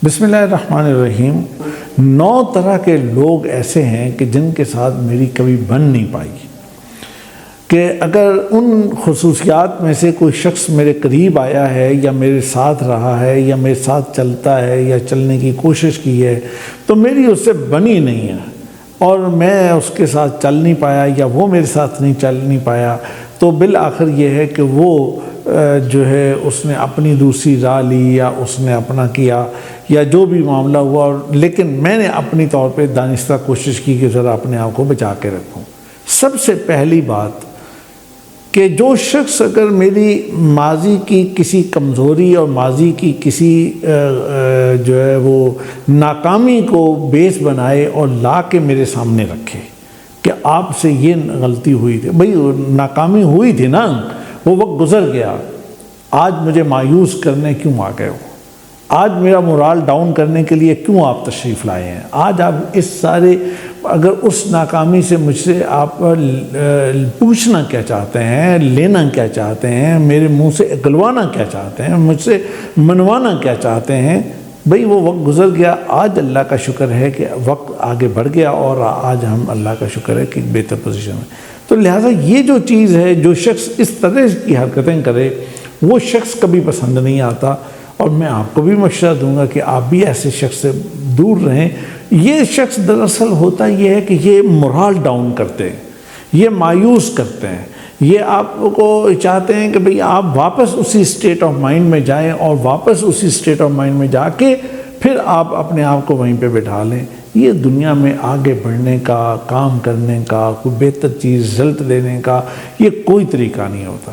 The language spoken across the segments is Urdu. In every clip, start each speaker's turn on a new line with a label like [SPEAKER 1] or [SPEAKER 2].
[SPEAKER 1] بسم اللہ الرحمن الرحیم۔ 9 طرح کے لوگ ایسے ہیں کہ جن کے ساتھ میری کبھی بن نہیں پائی، کہ اگر ان خصوصیات میں سے کوئی شخص میرے قریب آیا ہے یا میرے ساتھ رہا ہے یا میرے ساتھ چلتا ہے یا چلنے کی کوشش کی ہے تو میری اس سے بنی نہیں ہے اور میں اس کے ساتھ چل نہیں پایا یا وہ میرے ساتھ چل نہیں پایا، تو بالآخر یہ ہے کہ وہ جو ہے اس نے اپنی دوسری راہ لی یا اس نے اپنا کیا یا جو بھی معاملہ ہوا، لیکن میں نے اپنی طور پہ دانستہ کوشش کی کہ ذرا اپنے آپ کو بچا کے رکھوں۔ سب سے پہلی بات کہ جو شخص اگر میری ماضی کی کسی کمزوری اور ماضی کی کسی جو ہے وہ ناکامی کو بیس بنائے اور لا کے میرے سامنے رکھے کہ آپ سے یہ غلطی ہوئی تھی، بھئی ناکامی ہوئی تھی نا، وہ وقت گزر گیا، آج مجھے مایوس کرنے کیوں آ گئے ہو، آج میرا مورال ڈاؤن کرنے کے لیے کیوں آپ تشریف لائے ہیں، آج آپ اس سارے اگر اس ناکامی سے مجھ سے آپ پوچھنا کیا چاہتے ہیں، لینا کیا چاہتے ہیں، میرے منہ سے اگلوانا کیا چاہتے ہیں، مجھ سے منوانا کیا چاہتے ہیں، بھئی وہ وقت گزر گیا، آج اللہ کا شکر ہے کہ وقت آگے بڑھ گیا اور آج ہم اللہ کا شکر ہے کہ ایک بہتر پوزیشن میں۔ تو لہٰذا یہ جو چیز ہے، جو شخص اس طرح کی حرکتیں کرے وہ شخص کبھی پسند نہیں آتا، اور میں آپ کو بھی مشورہ دوں گا کہ آپ بھی ایسے شخص سے دور رہیں۔ یہ شخص دراصل ہوتا یہ ہے کہ یہ مورال ڈاؤن کرتے ہیں، یہ مایوس کرتے ہیں، یہ آپ کو چاہتے ہیں کہ بھئی آپ واپس اسی اسٹیٹ آف مائنڈ میں جائیں اور واپس اسی اسٹیٹ آف مائنڈ میں جا کے پھر آپ اپنے آپ کو وہیں پہ بٹھا لیں۔ یہ دنیا میں آگے بڑھنے کا، کام کرنے کا، کوئی بہتر چیز رزلٹ دینے کا یہ کوئی طریقہ نہیں ہوتا۔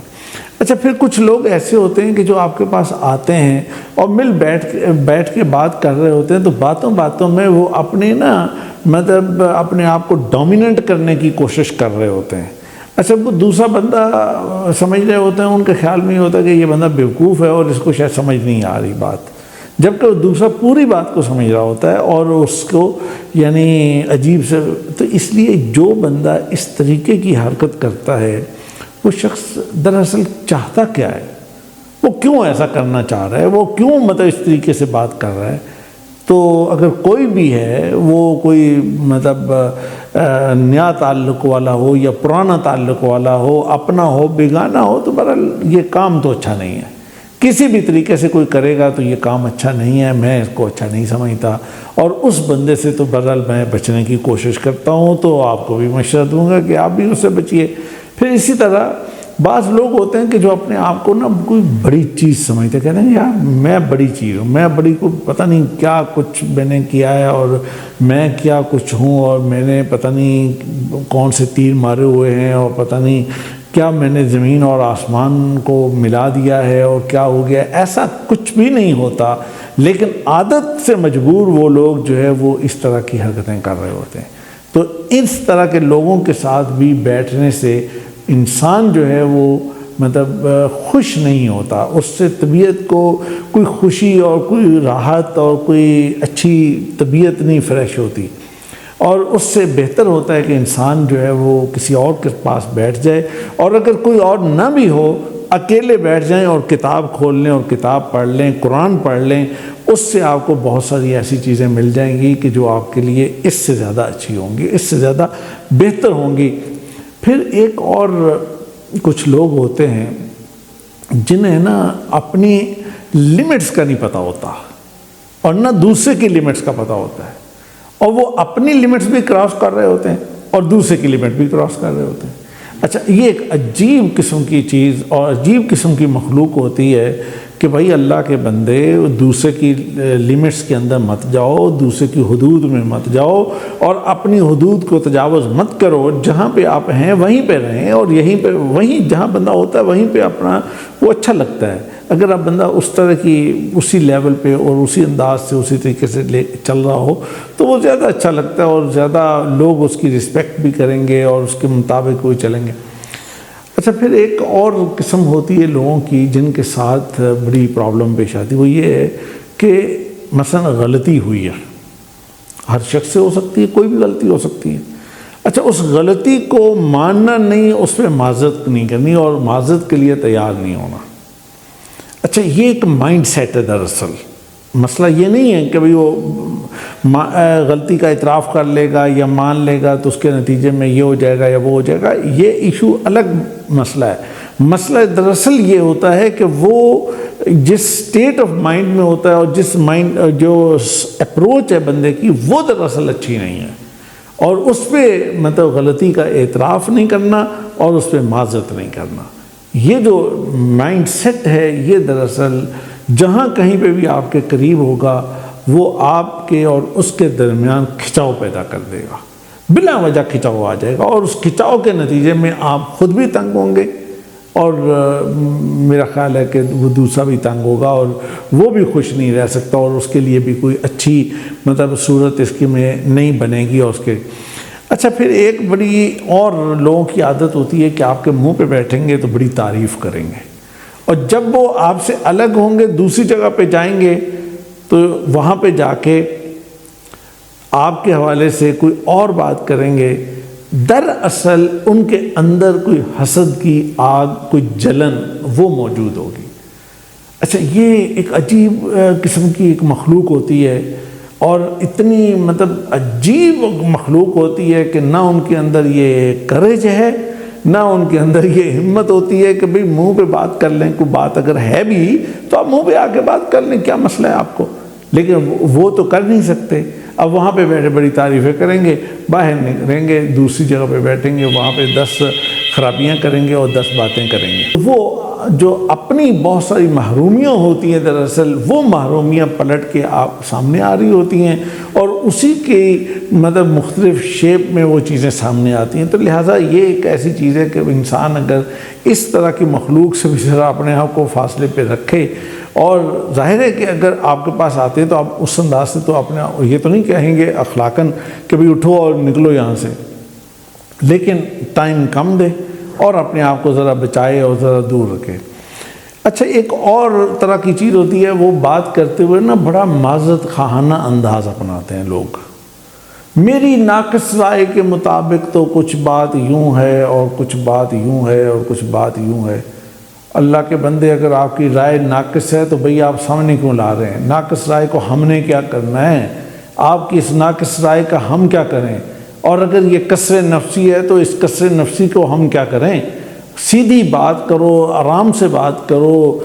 [SPEAKER 1] اچھا، پھر کچھ لوگ ایسے ہوتے ہیں کہ جو آپ کے پاس آتے ہیں اور بیٹھ کے بات کر رہے ہوتے ہیں تو باتوں میں وہ اپنے مطلب اپنے آپ کو ڈومیننٹ کرنے کی کوشش کر رہے ہوتے ہیں۔ اچھا، وہ دوسرا بندہ سمجھ رہے ہوتے ہیں، ان کے خیال میں یہ ہوتا ہے کہ یہ بندہ بیوقوف ہے اور اس کو شاید سمجھ نہیں آ رہی بات، جبکہ وہ دوسرا پوری بات کو سمجھ رہا ہوتا ہے اور اس کو یعنی عجیب سے۔ تو اس لیے جو بندہ اس طریقے کی حرکت کرتا ہے وہ شخص دراصل چاہتا کیا ہے، وہ کیوں ایسا کرنا چاہ رہا ہے، وہ کیوں مطلب اس طریقے سے بات کر رہا ہے۔ تو اگر کوئی بھی ہے، وہ کوئی مطلب نیا تعلق والا ہو یا پرانا تعلق والا ہو، اپنا ہو بیگانہ ہو، تو بہرحال یہ کام تو اچھا نہیں ہے، کسی بھی طریقے سے کوئی کرے گا تو یہ کام اچھا نہیں ہے، میں اس کو اچھا نہیں سمجھتا، اور اس بندے سے تو بہرحال میں بچنے کی کوشش کرتا ہوں۔ تو آپ کو بھی مشورہ دوں گا کہ آپ بھی اس سے بچیے۔ پھر اسی طرح بعض لوگ ہوتے ہیں کہ جو اپنے آپ کو کوئی بڑی چیز سمجھتے، کہتے ہیں یار میں بڑی چیز ہوں، میں بڑی کو پتہ نہیں کیا کچھ میں نے کیا ہے اور میں کیا کچھ ہوں، اور میں نے پتہ نہیں کون سے تیر مارے ہوئے ہیں اور پتہ نہیں کیا میں نے زمین اور آسمان کو ملا دیا ہے اور کیا ہو گیا۔ ایسا کچھ بھی نہیں ہوتا، لیکن عادت سے مجبور وہ لوگ جو ہے وہ اس طرح کی حرکتیں کر رہے ہوتے ہیں۔ تو اس طرح کے لوگوں کے ساتھ بھی بیٹھنے سے انسان جو ہے وہ مطلب خوش نہیں ہوتا، اس سے طبیعت کو کوئی خوشی اور کوئی راحت اور کوئی اچھی طبیعت نہیں فریش ہوتی، اور اس سے بہتر ہوتا ہے کہ انسان جو ہے وہ کسی اور کے پاس بیٹھ جائے، اور اگر کوئی اور نہ بھی ہو اکیلے بیٹھ جائیں اور کتاب کھول لیں اور کتاب پڑھ لیں، قرآن پڑھ لیں، اس سے آپ کو بہت ساری ایسی چیزیں مل جائیں گی کہ جو آپ کے لیے اس سے زیادہ اچھی ہوں گی، اس سے زیادہ بہتر ہوں گی۔ پھر ایک اور کچھ لوگ ہوتے ہیں جنہیں اپنی لیمٹس کا نہیں پتہ ہوتا اور نہ دوسرے کی لیمٹس کا پتہ ہوتا ہے، اور وہ اپنی لیمٹس بھی کراس کر رہے ہوتے ہیں اور دوسرے کی لیمٹ بھی کراس کر رہے ہوتے ہیں۔ اچھا، یہ ایک عجیب قسم کی چیز اور عجیب قسم کی مخلوق ہوتی ہے کہ بھائی اللہ کے بندے دوسرے کی لیمٹس کے اندر مت جاؤ، دوسرے کی حدود میں مت جاؤ، اور اپنی حدود کو تجاوز مت کرو، جہاں پہ آپ ہیں وہیں پہ رہیں، اور وہیں جہاں بندہ ہوتا ہے وہیں پہ اپنا وہ اچھا لگتا ہے۔ اگر آپ بندہ اس طرح کی اسی لیول پہ اور اسی انداز سے اسی طریقے سے چل رہا ہو تو وہ زیادہ اچھا لگتا ہے، اور زیادہ لوگ اس کی رسپیکٹ بھی کریں گے اور اس کے مطابق وہ چلیں گے۔ اچھا، پھر ایک اور قسم ہوتی ہے لوگوں کی جن کے ساتھ بڑی پرابلم پیش آتی ہے، وہ یہ ہے کہ مثلا غلطی ہوئی ہے، ہر شخص سے ہو سکتی ہے، کوئی بھی غلطی ہو سکتی ہے۔ اچھا، اس غلطی کو ماننا نہیں، اس پہ معذرت نہیں کرنی اور معذرت کے لیے تیار نہیں ہونا۔ اچھا، یہ ایک مائنڈ سیٹ ہے دراصل، مسئلہ یہ نہیں ہے کہ بھئی وہ غلطی کا اعتراف کر لے گا یا مان لے گا تو اس کے نتیجے میں یہ ہو جائے گا یا وہ ہو جائے گا، یہ ایشو الگ مسئلہ ہے۔ مسئلہ دراصل یہ ہوتا ہے کہ وہ جس سٹیٹ آف مائنڈ میں ہوتا ہے اور جس مائنڈ جو اپروچ ہے بندے کی، وہ دراصل اچھی نہیں ہے، اور اس پہ مطلب غلطی کا اعتراف نہیں کرنا اور اس پہ معذرت نہیں کرنا۔ یہ جو مائنڈ سیٹ ہے یہ دراصل جہاں کہیں پہ بھی آپ کے قریب ہوگا وہ آپ کے اور اس کے درمیان کھچاؤ پیدا کر دے گا، بلا وجہ کھچاؤ آ جائے گا، اور اس کھچاؤ کے نتیجے میں آپ خود بھی تنگ ہوں گے اور میرا خیال ہے کہ وہ دوسرا بھی تنگ ہوگا اور وہ بھی خوش نہیں رہ سکتا، اور اس کے لیے بھی کوئی اچھی مطلب صورت اس کی میں نہیں بنے گی۔ اور اس کے اچھا پھر ایک بڑی اور لوگوں کی عادت ہوتی ہے کہ آپ کے منہ پہ بیٹھیں گے تو بڑی تعریف کریں گے، اور جب وہ آپ سے الگ ہوں گے دوسری جگہ پہ جائیں گے تو وہاں پہ جا کے آپ کے حوالے سے کوئی اور بات کریں گے، دراصل ان کے اندر کوئی حسد کی آگ، کوئی جلن وہ موجود ہوگی۔ اچھا یہ ایک عجیب قسم کی ایک مخلوق ہوتی ہے، اور اتنی مطلب عجیب مخلوق ہوتی ہے کہ نہ ان کے اندر یہ کریج ہے، نہ ان کے اندر یہ ہمت ہوتی ہے کہ بھئی منہ پہ بات کر لیں، کوئی بات اگر ہے بھی تو آپ منہ پہ آ کے بات کر لیں، کیا مسئلہ ہے آپ کو، لیکن وہ تو کر نہیں سکتے۔ اب وہاں پہ بیٹھے بڑی تعریفیں کریں گے، باہر نکلیں گے دوسری جگہ پہ بیٹھیں گے، وہاں پہ 10 خرابیاں کریں گے اور 10 باتیں کریں گے۔ وہ جو اپنی بہت ساری محرومیاں ہوتی ہیں دراصل وہ محرومیاں پلٹ کے آپ سامنے آ رہی ہوتی ہیں، اور اسی کی مطلب مختلف شیپ میں وہ چیزیں سامنے آتی ہیں۔ تو لہٰذا یہ ایک ایسی چیز ہے کہ انسان اگر اس طرح کی مخلوق سے بھی ذرا اپنے آپ کو فاصلے پہ رکھے، اور ظاہر ہے کہ اگر آپ کے پاس آتے ہیں تو آپ اس انداز سے تو اپنے یہ تو نہیں کہیں گے اخلاقاً کہ بھئی اٹھو اور نکلو یہاں سے، لیکن ٹائم کم دے اور اپنے آپ کو ذرا بچائے اور ذرا دور رکھے۔ اچھا ایک اور طرح کی چیز ہوتی ہے، وہ بات کرتے ہوئے نا بڑا معذرت خواہانہ انداز اپناتے ہیں لوگ۔ میری ناقص رائے کے مطابق تو کچھ بات یوں ہے اور کچھ بات یوں ہے اور کچھ بات یوں ہے۔ اللہ کے بندے، اگر آپ کی رائے ناقص ہے تو بھئی آپ سامنے کیوں لا رہے ہیں؟ ناقص رائے کو ہم نے کیا کرنا ہے؟ آپ کی اس ناقص رائے کا ہم کیا کریں؟ اور اگر یہ کسر نفسی ہے تو اس کسر نفسی کو ہم کیا کریں؟ سیدھی بات کرو، آرام سے بات کرو،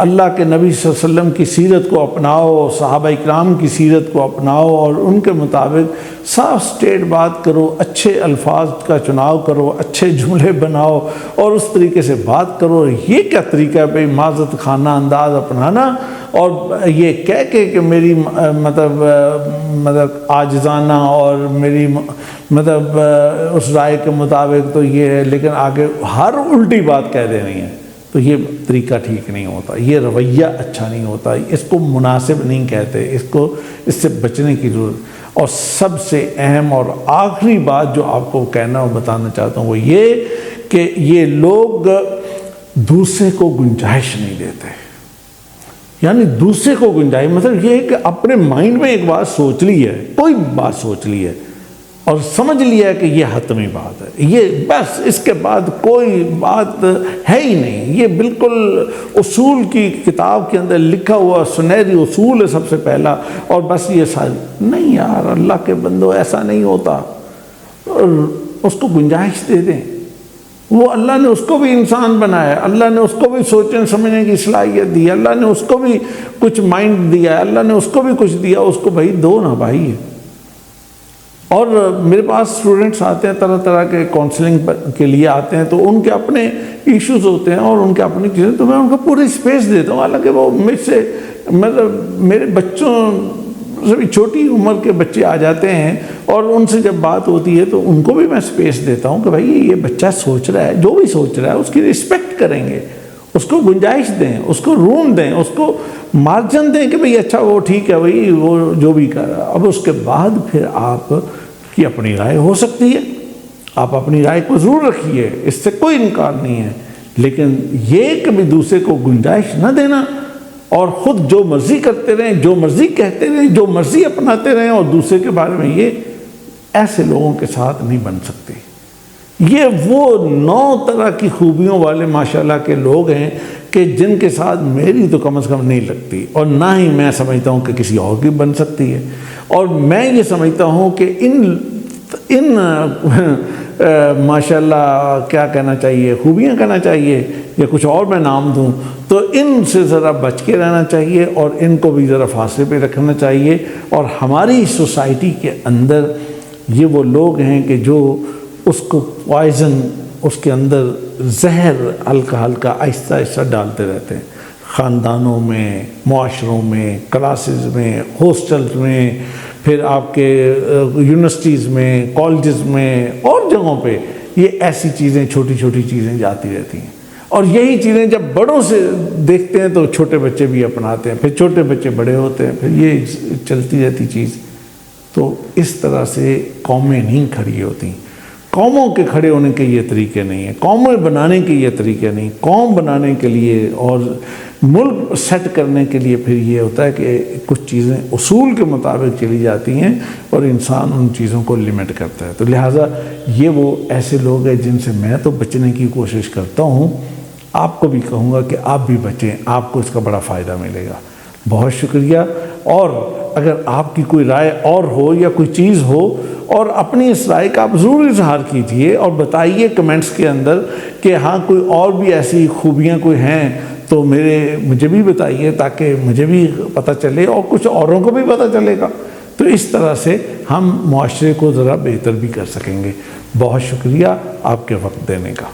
[SPEAKER 1] اللہ کے نبی صلی اللہ علیہ وسلم کی سیرت کو اپناؤ، صحابہ اکرام کی سیرت کو اپناؤ اور ان کے مطابق صاف سٹیٹ بات کرو، اچھے الفاظ کا چناؤ کرو، اچھے جملے بناؤ اور اس طریقے سے بات کرو۔ یہ کیا طریقہ ہے بھئی معذرت خانہ انداز اپنانا، اور یہ کہہ کے کہ میری مطلب عاجزانہ اور میری مطلب اس رائے کے مطابق تو یہ ہے، لیکن آگے ہر الٹی بات کہہ دینی ہے، تو یہ طریقہ ٹھیک نہیں ہوتا، یہ رویہ اچھا نہیں ہوتا، اس کو مناسب نہیں کہتے، اس سے بچنے کی ضرورت۔ اور سب سے اہم اور آخری بات جو آپ کو کہنا اور بتانا چاہتا ہوں وہ یہ کہ یہ لوگ دوسرے کو گنجائش نہیں دیتے، یعنی دوسرے کو گنجائش مطلب یہ ہے کہ اپنے مائنڈ میں ایک بات سوچ لی ہے، کوئی بات سوچ لی ہے اور سمجھ لیا ہے کہ یہ حتمی بات ہے، یہ بس اس کے بعد کوئی بات ہے ہی نہیں، یہ بالکل اصول کی کتاب کے اندر لکھا ہوا سنہری اصول ہے سب سے پہلا، اور بس یہ ساری نہیں۔ یار اللہ کے بندو ایسا نہیں ہوتا، اور اس کو گنجائش دے دیں۔ وہ اللہ نے اس کو بھی انسان بنایا ہے، اللہ نے اس کو بھی سوچنے سمجھنے کی صلاحیت دی ہے، اللہ نے اس کو بھی کچھ مائنڈ دیا ہے، اللہ نے اس کو بھی کچھ دیا، اس کو بھائی دو نا بھائی۔ اور میرے پاس اسٹوڈنٹس آتے ہیں طرح طرح کے کاؤنسلنگ کے لیے آتے ہیں، تو ان کے اپنے ایشوز ہوتے ہیں اور ان کے اپنی چیزیں، تو میں ان کو پوری اسپیس دیتا ہوں، حالانکہ وہ مجھ سے مطلب میرے بچوں سے بھی چھوٹی عمر کے بچے آ جاتے ہیں، اور ان سے جب بات ہوتی ہے تو ان کو بھی میں اسپیس دیتا ہوں کہ بھائی یہ بچہ سوچ رہا ہے، جو بھی سوچ رہا ہے اس کی رسپیکٹ کریں گے، اس کو گنجائش دیں، اس کو روم دیں، اس کو مارجن دیں کہ بھئی اچھا وہ ٹھیک ہے بھئی وہ جو بھی کر رہا ہے۔ اب اس کے بعد پھر آپ کی اپنی رائے ہو سکتی ہے، آپ اپنی رائے کو ضرور رکھیے، اس سے کوئی انکار نہیں ہے، لیکن یہ کہ بھی دوسرے کو گنجائش نہ دینا اور خود جو مرضی کرتے رہیں، جو مرضی کہتے رہیں، جو مرضی اپناتے رہیں، اور دوسرے کے بارے میں یہ ایسے لوگوں کے ساتھ نہیں بن سکتے۔ یہ وہ 9 طرح کی خوبیوں والے ماشاءاللہ کے لوگ ہیں کہ جن کے ساتھ میری تو کم از کم نہیں لگتی، اور نہ ہی میں سمجھتا ہوں کہ کسی اور کی بن سکتی ہے۔ اور میں یہ سمجھتا ہوں کہ ان ماشاءاللہ کیا کہنا چاہیے، خوبیاں کہنا چاہیے یا کچھ اور میں نام دوں، تو ان سے ذرا بچ کے رہنا چاہیے اور ان کو بھی ذرا فاصلے پہ رکھنا چاہیے۔ اور ہماری سوسائٹی کے اندر یہ وہ لوگ ہیں کہ جو اس کو پوائزن، اس کے اندر زہر ہلکا ہلکا آہستہ آہستہ ڈالتے رہتے ہیں، خاندانوں میں، معاشروں میں، کلاسز میں، ہاسٹلز میں، پھر آپ کے یونیورسٹیز میں، کالجز میں اور جگہوں پہ یہ ایسی چیزیں، چھوٹی چھوٹی چیزیں جاتی رہتی ہیں۔ اور یہی چیزیں جب بڑوں سے دیکھتے ہیں تو چھوٹے بچے بھی اپناتے ہیں، پھر چھوٹے بچے بڑے ہوتے ہیں، پھر یہ چلتی رہتی چیز۔ تو اس طرح سے قومیں نہیں کھڑی ہوتی، قوموں کے کھڑے ہونے کے یہ طریقے نہیں ہیں، قومیں بنانے کے یہ طریقے نہیں۔ قوم بنانے کے لیے اور ملک سیٹ کرنے کے لیے پھر یہ ہوتا ہے کہ کچھ چیزیں اصول کے مطابق چلی جاتی ہیں اور انسان ان چیزوں کو لمٹ کرتا ہے۔ تو لہٰذا یہ وہ ایسے لوگ ہیں جن سے میں تو بچنے کی کوشش کرتا ہوں، آپ کو بھی کہوں گا کہ آپ بھی بچیں، آپ کو اس کا بڑا فائدہ ملے گا۔ بہت شکریہ۔ اور اگر آپ کی کوئی رائے اور ہو یا کوئی چیز ہو، اور اپنی اس رائے کا آپ ضرور اظہار کیجئے اور بتائیے کمنٹس کے اندر کہ ہاں کوئی اور بھی ایسی خوبیاں کوئی ہیں تو مجھے بھی بتائیے، تاکہ مجھے بھی پتہ چلے اور کچھ اوروں کو بھی پتہ چلے گا۔ تو اس طرح سے ہم معاشرے کو ذرا بہتر بھی کر سکیں گے۔ بہت شکریہ آپ کے وقت دینے کا۔